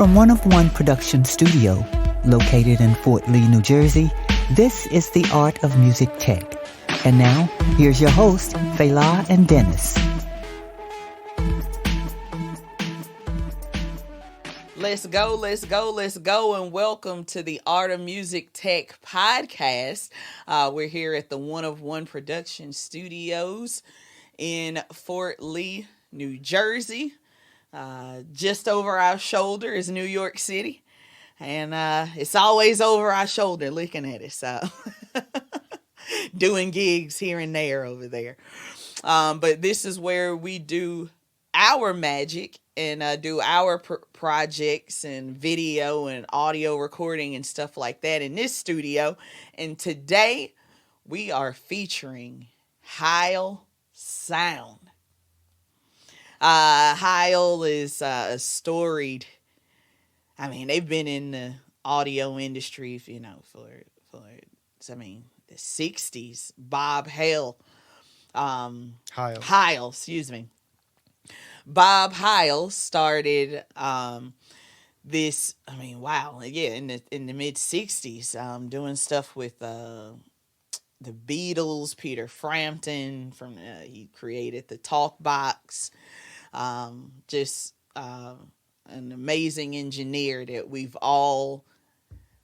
From One of One Production Studio, located in Fort Lee, New Jersey, this is The Art of Music Tech. And now, here's your host, Fela and Dennis. Let's go, and welcome to the Art of Music Tech podcast. We're here at the One of One Production Studios in Fort Lee, New Jersey. Just over our shoulder is New York City, and it's always over our shoulder looking at us, doing gigs here and there over there. But this is where we do our magic and do our projects and video and audio recording and stuff like that in this studio. And today we are featuring Heil Sound. Heil is a storied, they've been in the audio industry, for the 60s. Bob Heil. Heil, excuse me. Bob Heil started this, in the mid 60s, doing stuff with the Beatles, Peter Frampton, he created the Talk Box. Just an amazing engineer that we've all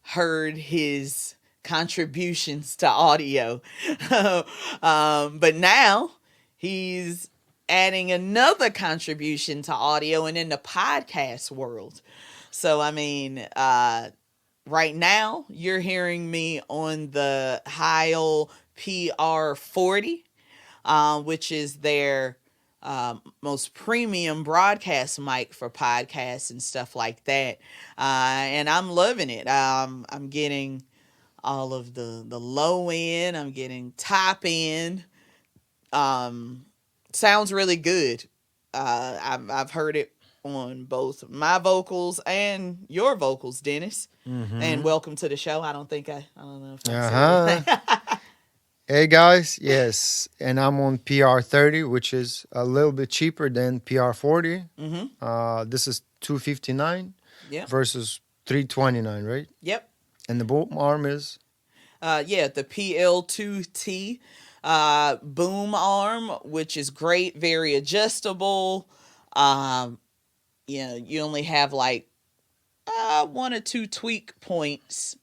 heard his contributions to audio. But now he's adding another contribution to audio and in the podcast world. So, right now you're hearing me on the Heil PR40, which is their most premium broadcast mic for podcasts and stuff like that. And I'm loving it. I'm getting all of the low end. I'm getting top end. Sounds really good. I've heard it on both my vocals and your vocals, Dennis. Mm-hmm. And welcome to the show. I don't know if I said Hey guys, yes, and I'm on PR30, which is a little bit cheaper than PR40. Mm-hmm. This is $259 versus $329, right? Yep. And the boom arm is? The PL2T boom arm, which is great, very adjustable. You only have like one or two tweak points.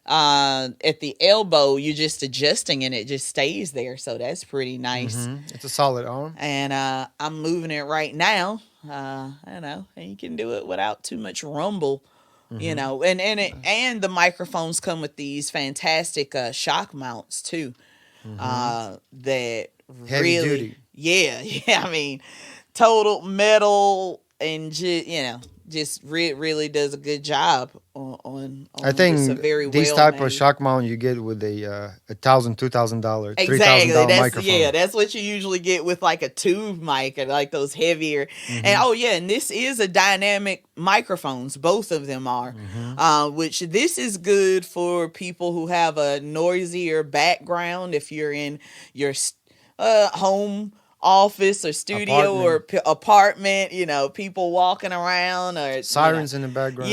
At the elbow, you're just adjusting and it just stays there, so that's pretty nice. Mm-hmm. It's a solid arm, and I'm moving it right now. And you can do it without too much rumble. Mm-hmm. And the microphones come with these fantastic shock mounts too. Mm-hmm. That heavy really duty. Total metal and just really does a good job on I think a very these type of shock mount you get with a $1,000, $2,000, $3,000 microphone. That's what you usually get with like a tube mic or like those heavier. Mm-hmm. And this is a dynamic microphones. Both of them are, mm-hmm. Which this is good for people who have a noisier background. If you're in your home office or studio or apartment, people walking around or sirens in the background.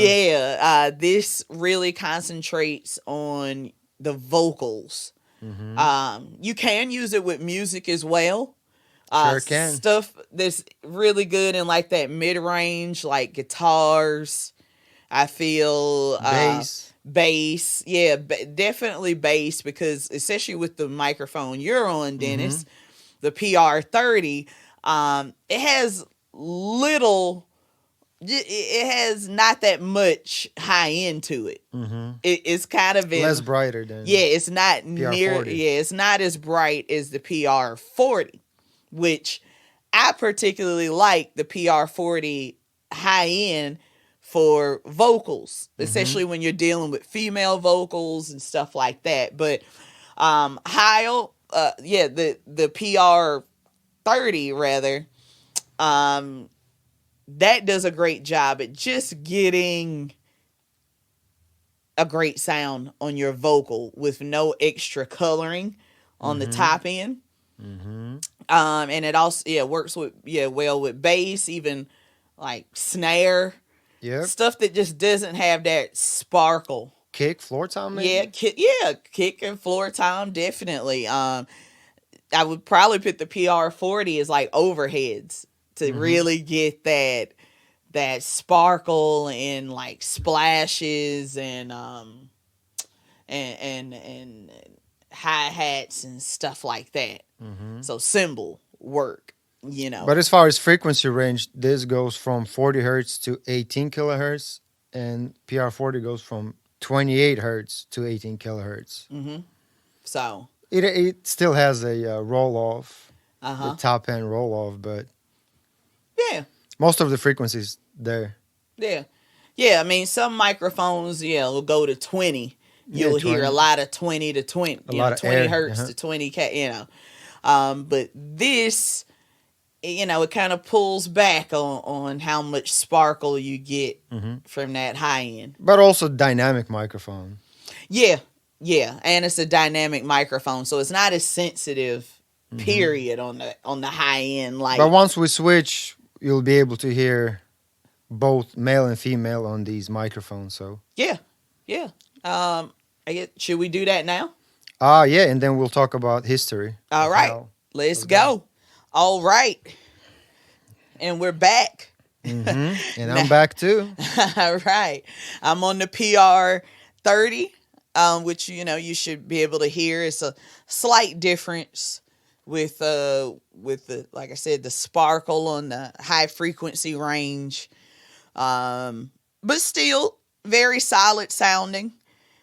This really concentrates on the vocals. Mm-hmm. You can use it with music as well. Sure can. Stuff that's really good in like that mid-range, like guitars. I feel bass. Yeah, definitely bass, because especially with the microphone you're on, Dennis. Mm-hmm. The PR30, it has not that much high end to it. Mm-hmm. It's kind of less brighter than it's not PR40. It's not as bright as the PR40, which I particularly like the PR40 high end for vocals, especially when you're dealing with female vocals and stuff like that. But Heil, the PR30 rather, that does a great job at just getting a great sound on your vocal with no extra coloring on the top end. Mm-hmm. And it also works with well with bass, even like snare Yep. Stuff that just doesn't have that sparkle. Kick, floor tom, maybe? Kick and floor tom, definitely. I would probably put the PR40 as like overheads to really get that sparkle and like splashes and hi-hats and stuff like that. So cymbal work, you know. But as far as frequency range, this goes from 40 hertz to 18 kilohertz, and PR40 goes from 28 hertz to 18 kilohertz. So it still has a roll off, Uh-huh. the top end roll off, but yeah, most of the frequencies there. yeah. I mean, some microphones, will go to 20. You'll hear 20. a lot of 20 to 20, A lot of 20 air, hertz to 20 k, but this, it kind of pulls back on how much sparkle you get from that high end. But also dynamic microphone. Yeah, and it's a dynamic microphone, so it's not as sensitive. Period on the high end. Like, But once we switch, you'll be able to hear both male and female on these microphones. So yeah. Should we do that now? yeah, and then we'll talk about history. All right, let's go. All right, and we're back. And I'm back too. All right, I'm on the PR30, which you should be able to hear. It's a slight difference with the like I said, the sparkle on the high frequency range, but still very solid sounding.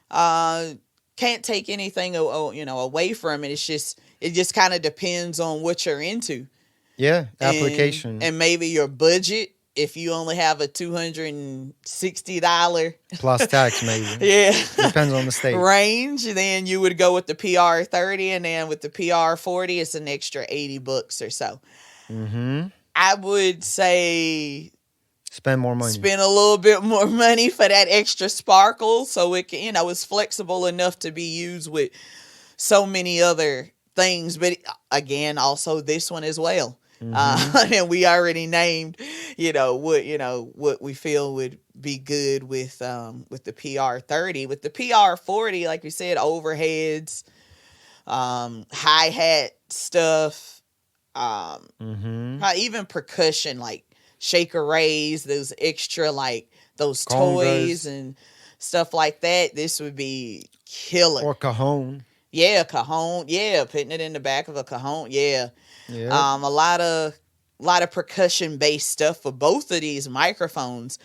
Can't take anything away from it. It just kind of depends on what you're into. Yeah, application. And maybe your budget. If you only have a $260 plus tax, maybe. Depends on the state. Range, then you would go with the PR30, and then with the PR40, it's an extra $80 or so. I would say spend more money. Spend a little bit more money for that extra sparkle, so it can, it's flexible enough to be used with so many other things. But again, also this one as well. And we already named, what we feel would be good with the PR30. With the PR40, like we said, overheads, hi-hat stuff, even percussion, like shaker rays, those extra, like those toys and stuff like that. This would be killer. Or cajon. Yeah, cajon. Yeah, putting it in the back of a cajon. Yeah. Yeah. A lot of percussion based stuff for both of these microphones.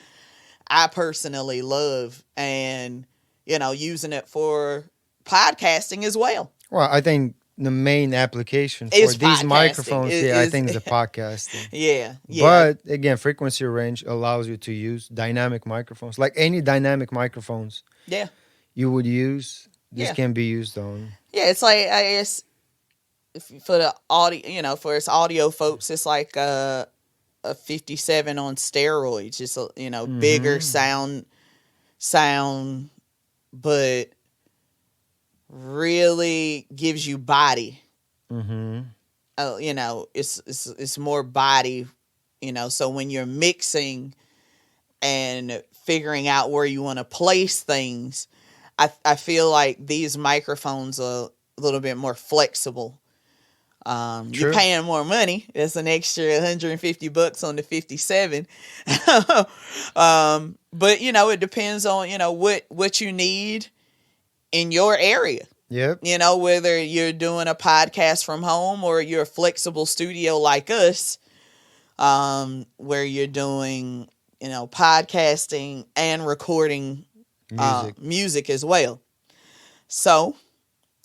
I personally love, and using it for podcasting as well. Well, I think the main application for these microphones, I think is the podcasting. Yeah. But again, frequency range allows you to use dynamic microphones, like any dynamic microphones. Yeah. You would use. This can be used on. Yeah, it's like, I guess, for the audio, for us audio folks, it's like a 57 on steroids. Just bigger sound, but really gives you body. It's more body. So when you're mixing and figuring out where you want to place things, I feel like these microphones are a little bit more flexible. You're paying more money. That's an extra $150 on the 57. But it depends on, what you need in your area. Yep. Whether you're doing a podcast from home or you're a flexible studio like us, where you're doing, podcasting and recording music as well. So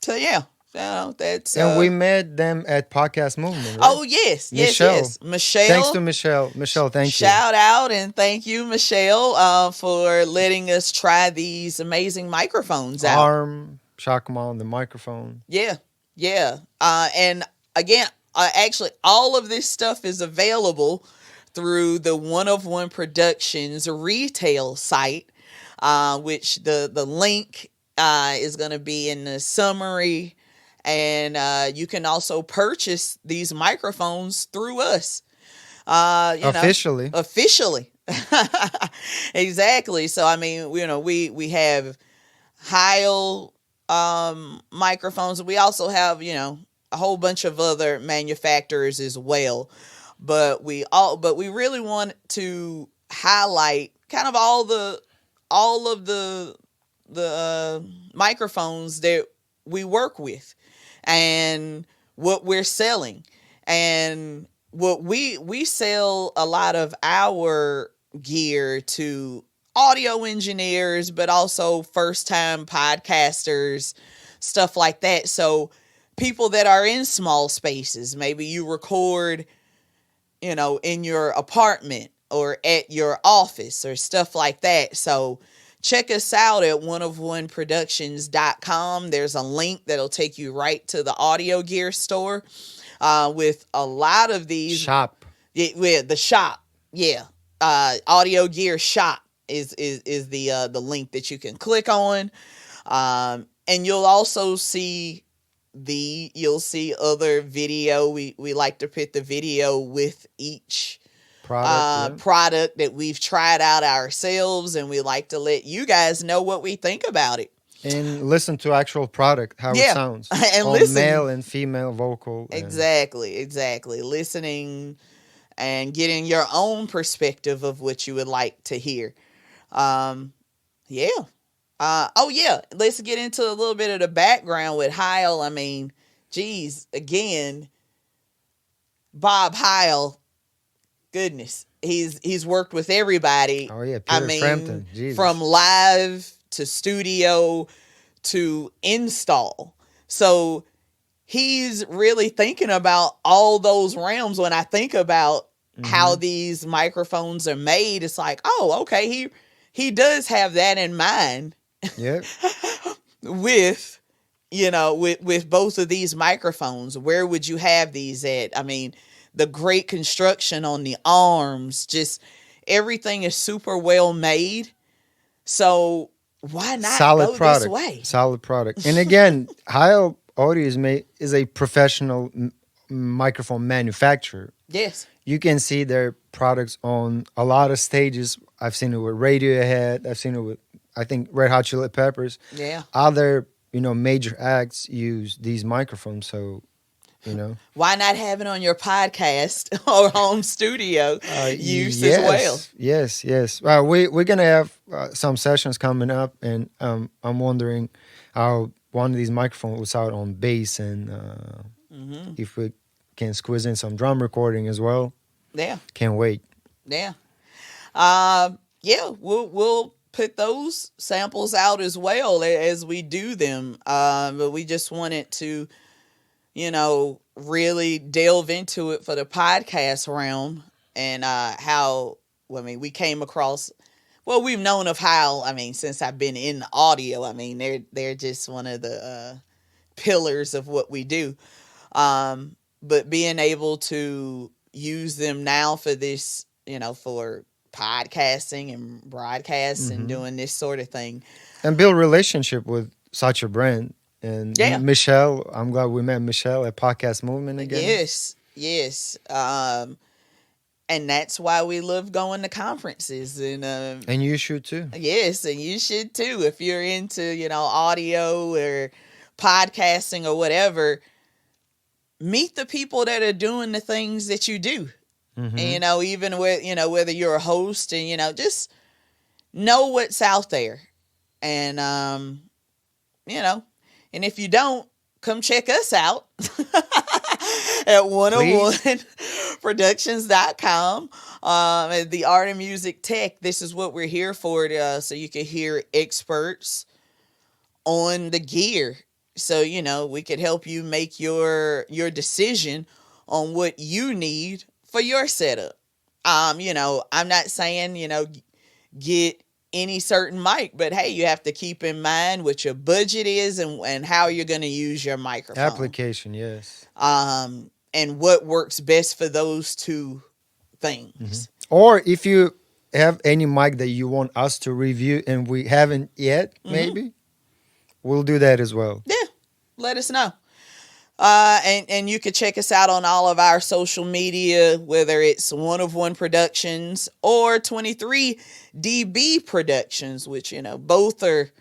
yeah. That's and we met them at Podcast Movement, right? Oh yes, Michelle. Yes. Michelle. Thanks to Michelle. Michelle, thank you. Shout out and thank you, Michelle, for letting us try these amazing microphones out. Arm, shock mount, the microphone. Yeah. And again, actually, all of this stuff is available through the One of One Productions retail site, which the link is going to be in the summary. And you can also purchase these microphones through us. Officially. Exactly. So I mean, we have Heil microphones. We also have, a whole bunch of other manufacturers as well. But we really want to highlight kind of all of the microphones that we work with and what we're selling. And what we sell a lot of our gear to audio engineers, but also first time podcasters, stuff like that. So people that are in small spaces, maybe you record, in your apartment or at your office or stuff like that. So check us out at oneofoneproductions.com. There's a link that'll take you right to the audio gear store with a lot of these. Shop. Yeah, the shop. Yeah. Audio gear shop is the link that you can click on. And you'll also see other video. We like to put the video with each product that we've tried out ourselves, and we like to let you guys know what we think about it. And listen to actual product, how it sounds. And on listen. Male and female vocal. Exactly. Listening and getting your own perspective of what you would like to hear. Let's get into a little bit of the background with Heil. I mean, geez, again, Bob Heil, goodness, he's worked with everybody. Oh yeah, Peter Frampton. Jesus. From live to studio to install. So he's really thinking about all those realms. When I think about how these microphones are made, it's like, oh, okay, he does have that in mind. Yeah. with both of these microphones. Where would you have these at? I mean, the great construction on the arms, just everything is super well made. So why not go this way? Solid product. And again, Heil Audio is a professional microphone manufacturer. Yes. You can see their products on a lot of stages. I've seen it with Radiohead. I've seen it with, I think, Red Hot Chili Peppers. Yeah. Other, major acts use these microphones. So, why not have it on your podcast or home studio use as well? Yes. We're gonna have some sessions coming up, and I'm wondering how one of these microphones was out on bass, and if we can squeeze in some drum recording as well. Yeah. Can't wait. Yeah. We'll put those samples out as well as we do them. But we just wanted to, really delve into it for the podcast realm, and we came across, we've known of Heil, since I've been in audio. They're just one of the pillars of what we do. But being able to use them now for this, for podcasting and broadcasts and doing this sort of thing. And build relationship with such a brand. And Michelle, I'm glad we met Michelle at Podcast Movement again. Yes. And that's why we love going to conferences. And you should too. Yes, and you should too. If you're into, audio or podcasting or whatever, meet the people that are doing the things that you do. And, even with, whether you're a host and, just know what's out there. And, and if you don't, come check us out at 101productions.com. At the Art of Music Tech, this is what we're here for, so you can hear experts on the gear. So, we could help you make your decision on what you need for your setup. I'm not saying, get any certain mic, but hey, you have to keep in mind what your budget is and how you're going to use your microphone. Application, yes. And what works best for those two things. Or if you have any mic that you want us to review and we haven't yet, maybe, we'll do that as well. Yeah, let us know. And you can check us out on all of our social media, whether it's One of One Productions or 23 DB Productions, which, both are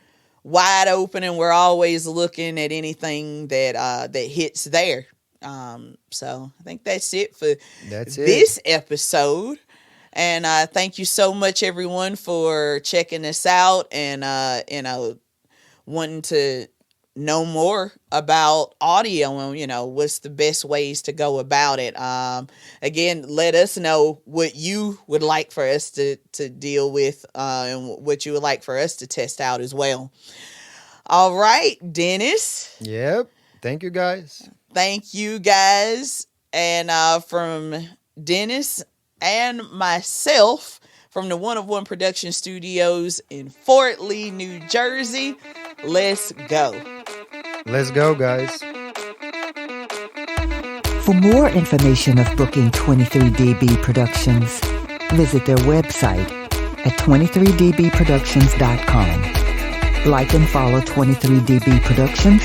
wide open, and we're always looking at anything that hits there. So I think that's it for this episode. And thank you so much, everyone, for checking us out and wanting to know more about audio and what's the best ways to go about it. Again, let us know what you would like for us to deal with and what you would like for us to test out as well. All right, Dennis. Yep. Thank you, guys. Thank you, guys. And from Dennis and myself from the One of One Production Studios in Fort Lee, New Jersey, let's go. Let's go, guys. For more information of booking 23DB Productions, visit their website at 23dbproductions.com. Like and follow 23DB Productions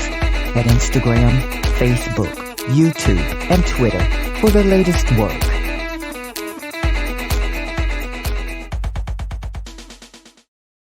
at Instagram, Facebook, YouTube, and Twitter for the latest work.